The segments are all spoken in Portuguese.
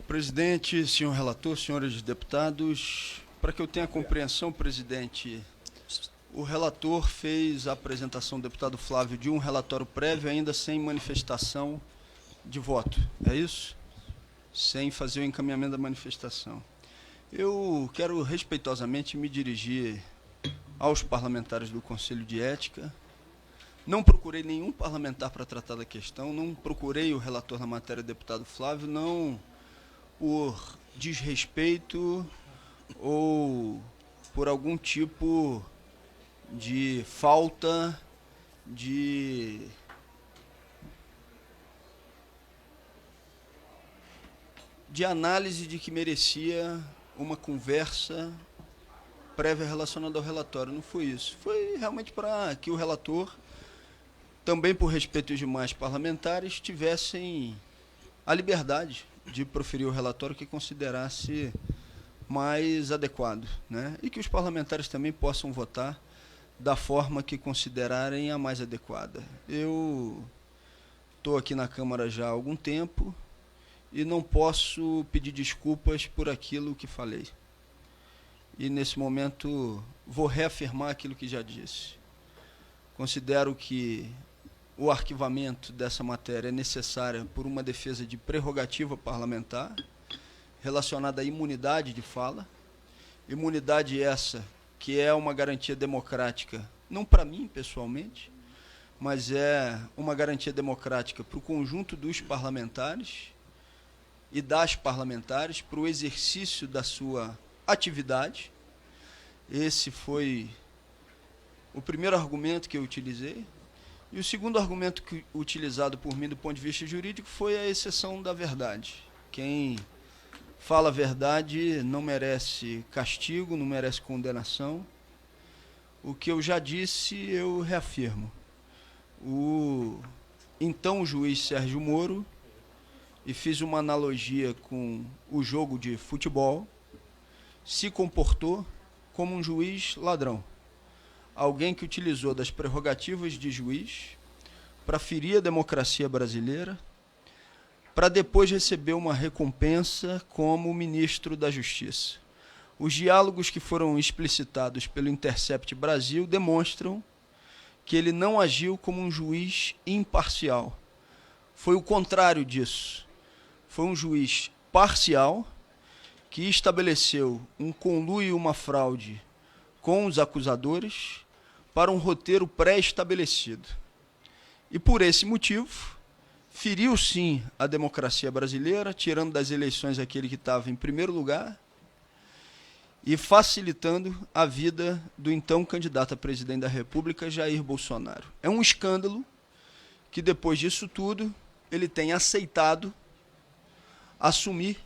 Presidente, senhor relator, senhores deputados, para que eu tenha compreensão, presidente, o relator fez a apresentação do deputado Flávio de um relatório prévio ainda sem manifestação de voto, é isso? Sem fazer o encaminhamento da manifestação. Eu quero respeitosamente me dirigir aos parlamentares do Conselho de Ética. Não procurei nenhum parlamentar para tratar da questão, não procurei o relator na matéria, deputado Flávio, não por desrespeito ou por algum tipo de falta de análise de que merecia uma conversa prévia relacionada ao relatório. Não foi isso. Foi realmente para que o relator, também por respeito aos demais parlamentares, tivessem a liberdade de proferir o relatório que considerasse mais adequado, né? E que os parlamentares também possam votar da forma que considerarem a mais adequada. Eu estou aqui na Câmara já há algum tempo e não posso pedir desculpas por aquilo que falei. E, nesse momento, vou reafirmar aquilo que já disse. Considero que o arquivamento dessa matéria é necessária por uma defesa de prerrogativa parlamentar relacionada à imunidade de fala. Imunidade essa que é uma garantia democrática, não para mim, pessoalmente, mas é uma garantia democrática para o conjunto dos parlamentares e das parlamentares para o exercício da sua atividade. Esse foi o primeiro argumento que eu utilizei. E o segundo argumento utilizado por mim do ponto de vista jurídico foi a exceção da verdade. Quem fala a verdade não merece castigo, não merece condenação. O que eu já disse, eu reafirmo. O então juiz Sérgio Moro, e fiz uma analogia com o jogo de futebol, se comportou como um juiz ladrão. Alguém que utilizou das prerrogativas de juiz para ferir a democracia brasileira, para depois receber uma recompensa como ministro da Justiça. Os diálogos que foram explicitados pelo Intercept Brasil demonstram que ele não agiu como um juiz imparcial. Foi o contrário disso. Foi um juiz parcial que estabeleceu um conluio e uma fraude com os acusadores para um roteiro pré-estabelecido. E por esse motivo, feriu sim a democracia brasileira, tirando das eleições aquele que estava em primeiro lugar e facilitando a vida do então candidato a presidente da República, Jair Bolsonaro. É um escândalo que depois disso tudo ele tem aceitado assumir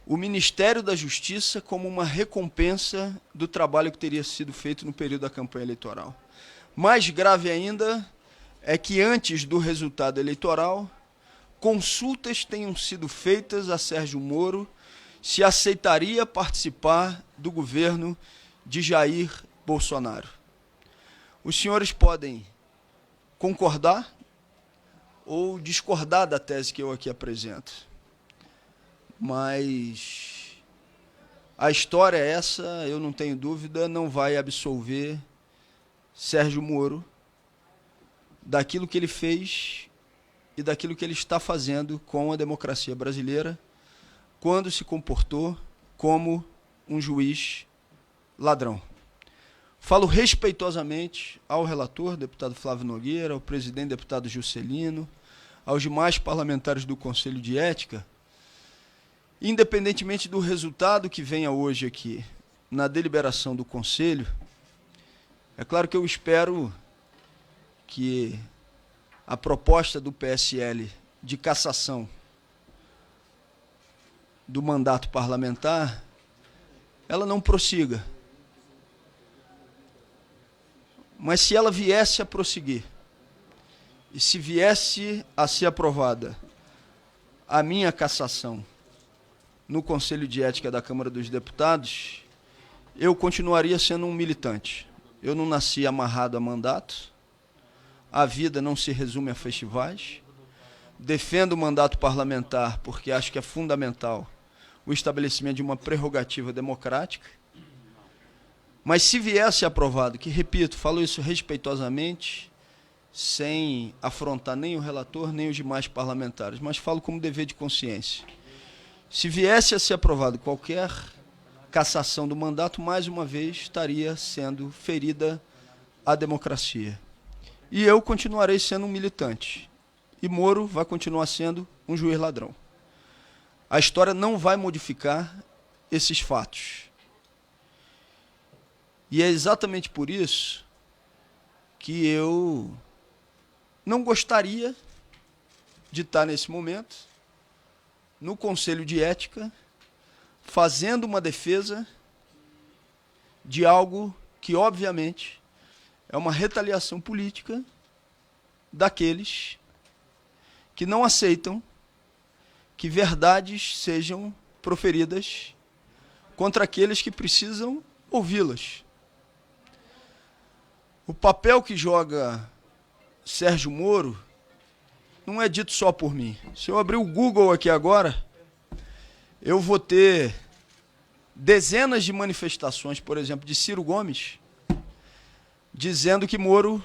o Ministério da Justiça como uma recompensa do trabalho que teria sido feito no período da campanha eleitoral. Mais grave ainda é que antes do resultado eleitoral, consultas tenham sido feitas a Sérgio Moro se aceitaria participar do governo de Jair Bolsonaro. Os senhores podem concordar ou discordar da tese que eu aqui apresento, mas a história é essa, eu não tenho dúvida, não vai absolver Sérgio Moro daquilo que ele fez e daquilo que ele está fazendo com a democracia brasileira quando se comportou como um juiz ladrão. Falo respeitosamente ao relator, deputado Flávio Nogueira, ao presidente, deputado Juscelino, aos demais parlamentares do Conselho de Ética, independentemente do resultado que venha hoje aqui na deliberação do Conselho. É claro que eu espero que a proposta do PSL de cassação do mandato parlamentar, ela não prossiga. Mas se ela viesse a prosseguir, e se viesse a ser aprovada a minha cassação no Conselho de Ética da Câmara dos Deputados, eu continuaria sendo um militante. Eu não nasci amarrado a mandato, a vida não se resume a festivais. defendo o mandato parlamentar porque acho que é fundamental o estabelecimento de uma prerrogativa democrática. Mas se viesse aprovado, que, repito, falo isso respeitosamente, sem afrontar nem o relator, nem os demais parlamentares, mas falo como dever de consciência. Se viesse a ser aprovado qualquer cassação do mandato, mais uma vez estaria sendo ferida a democracia. E eu continuarei sendo um militante. E Moro vai continuar sendo um juiz ladrão. A história não vai modificar esses fatos. E é exatamente por isso que eu não gostaria de estar nesse momento no Conselho de Ética fazendo uma defesa de algo que, obviamente, é uma retaliação política daqueles que não aceitam que verdades sejam proferidas contra aqueles que precisam ouvi-las. O papel que joga Sérgio Moro não é dito só por mim. Se eu abrir o Google aqui agora, eu vou ter dezenas de manifestações, por exemplo, de Ciro Gomes, dizendo que Moro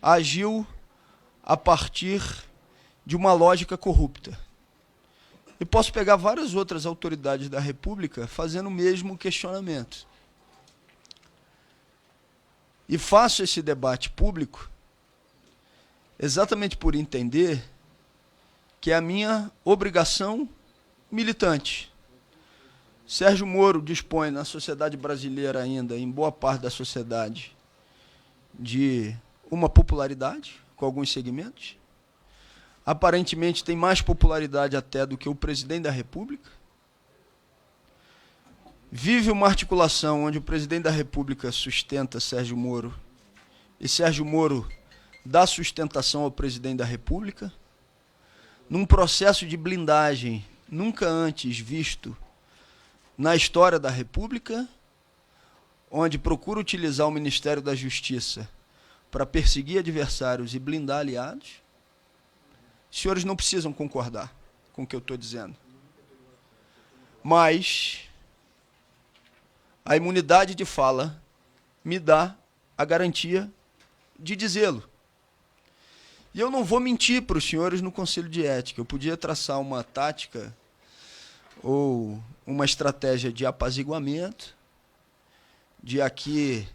agiu a partir de uma lógica corrupta. E posso pegar várias outras autoridades da República fazendo o mesmo questionamento. E faço esse debate público exatamente por entender que é a minha obrigação militante. Sérgio Moro dispõe na sociedade brasileira ainda, em boa parte da sociedade, de uma popularidade com alguns segmentos. Aparentemente tem mais popularidade até do que o presidente da República. Vive uma articulação onde o presidente da República sustenta Sérgio Moro e Sérgio Moro dá sustentação ao presidente da República, num processo de blindagem nunca antes visto na história da República, onde procura utilizar o Ministério da Justiça para perseguir adversários e blindar aliados. Os senhores não precisam concordar com o que eu estou dizendo. Mas a imunidade de fala me dá a garantia de dizê-lo. E eu não vou mentir para os senhores no Conselho de Ética. Eu podia traçar uma tática ou uma estratégia de apaziguamento, de aqui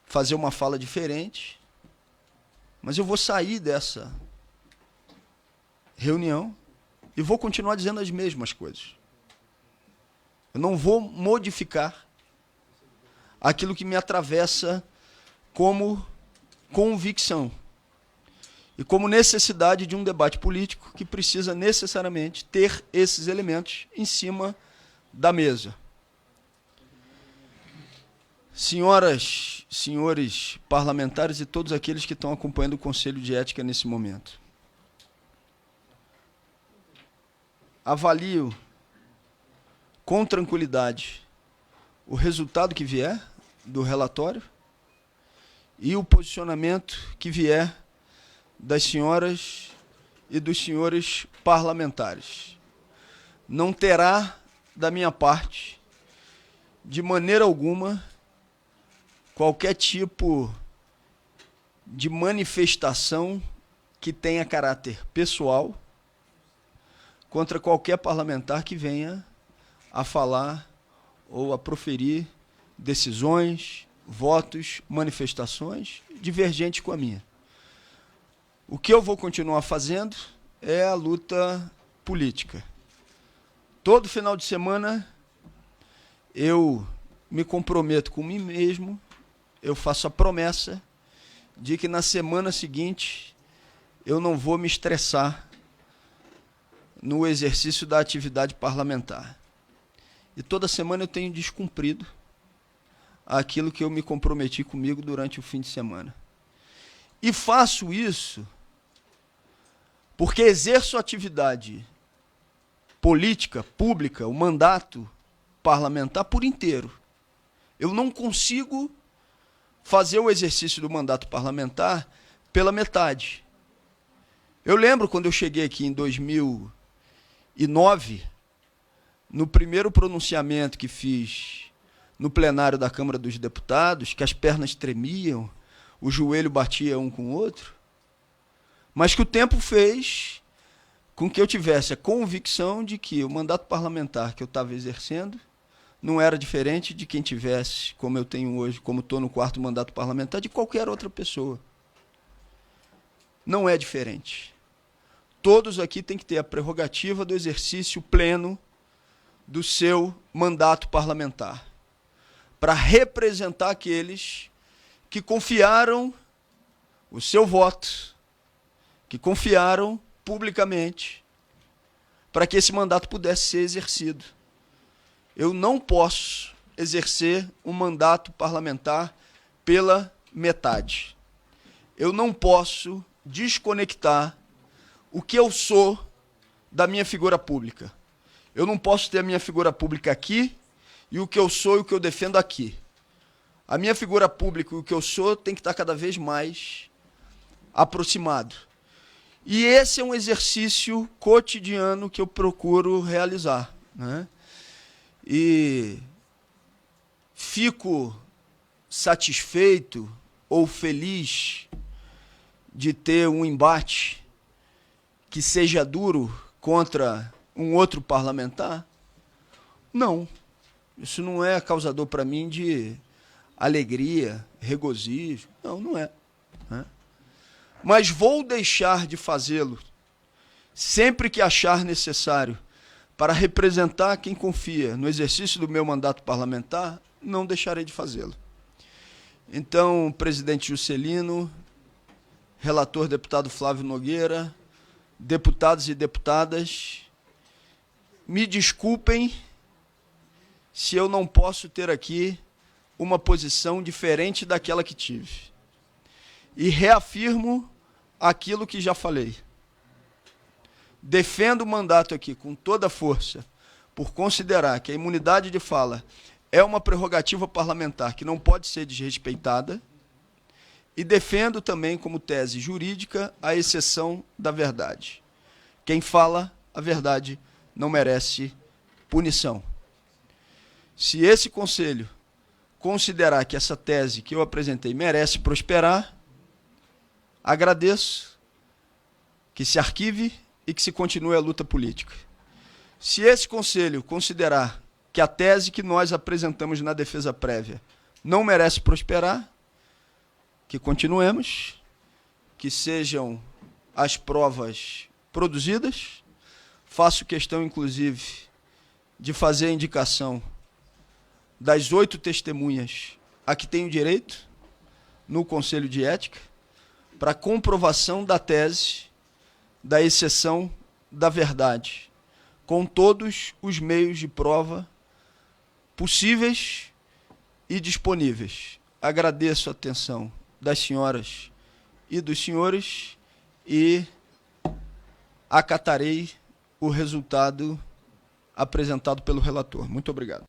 fazer uma fala diferente, mas eu vou sair dessa reunião e vou continuar dizendo as mesmas coisas. Eu não vou modificar aquilo que me atravessa como convicção e como necessidade de um debate político que precisa necessariamente ter esses elementos em cima da mesa. Senhoras, senhores parlamentares e todos aqueles que estão acompanhando o Conselho de Ética nesse momento, avalio com tranquilidade o resultado que vier do relatório e o posicionamento que vier das senhoras e dos senhores parlamentares. Não terá, da minha parte, de maneira alguma, qualquer tipo de manifestação que tenha caráter pessoal contra qualquer parlamentar que venha a falar ou a proferir decisões, votos, manifestações divergentes com a minha. O que eu vou continuar fazendo é a luta política. Todo final de semana eu me comprometo com mim mesmo, eu faço a promessa de que na semana seguinte eu não vou me estressar no exercício da atividade parlamentar. E toda semana eu tenho descumprido aquilo que eu me comprometi comigo durante o fim de semana. E faço isso porque exerço atividade política, pública, o mandato parlamentar por inteiro. Eu não consigo fazer o exercício do mandato parlamentar pela metade. Eu lembro quando eu cheguei aqui em 2009, no primeiro pronunciamento que fiz no plenário da Câmara dos Deputados, que as pernas tremiam, o joelho batia um com o outro, mas que o tempo fez com que eu tivesse a convicção de que o mandato parlamentar que eu estava exercendo não era diferente de quem tivesse, como eu tenho hoje, como estou no 4º mandato parlamentar, de qualquer outra pessoa. Não é diferente. Todos aqui têm que ter a prerrogativa do exercício pleno do seu mandato parlamentar, para representar aqueles que confiaram o seu voto, que confiaram publicamente, para que esse mandato pudesse ser exercido. Eu não posso exercer um mandato parlamentar pela metade. Eu não posso desconectar o que eu sou da minha figura pública. Eu não posso ter a minha figura pública aqui e o que eu sou e o que eu defendo aqui. A minha figura pública e o que eu sou tem que estar cada vez mais aproximado. E esse é um exercício cotidiano que eu procuro realizar, né? E fico satisfeito ou feliz de ter um embate que seja duro contra um outro parlamentar? Não. Isso não é causador para mim de alegria, regozijo. Não, não é. Mas vou deixar de fazê-lo sempre que achar necessário para representar quem confia no exercício do meu mandato parlamentar, não deixarei de fazê-lo. Então, presidente Juscelino, relator deputado Flávio Nogueira, deputados e deputadas, me desculpem se eu não posso ter aqui uma posição diferente daquela que tive. E reafirmo aquilo que já falei. Defendo o mandato aqui com toda a força, por considerar que a imunidade de fala é uma prerrogativa parlamentar que não pode ser desrespeitada, e defendo também como tese jurídica a exceção da verdade. Quem fala a verdade não merece punição. Se esse Conselho considerar que essa tese que eu apresentei merece prosperar, agradeço que se arquive e que se continue a luta política. Se esse Conselho considerar que a tese que nós apresentamos na defesa prévia não merece prosperar, que continuemos, que sejam as provas produzidas. Faço questão, inclusive, de fazer a indicação das 8 testemunhas a que tenho direito no Conselho de Ética para comprovação da tese da exceção da verdade, com todos os meios de prova possíveis e disponíveis. Agradeço a atenção das senhoras e dos senhores e acatarei o resultado apresentado pelo relator. Muito obrigado.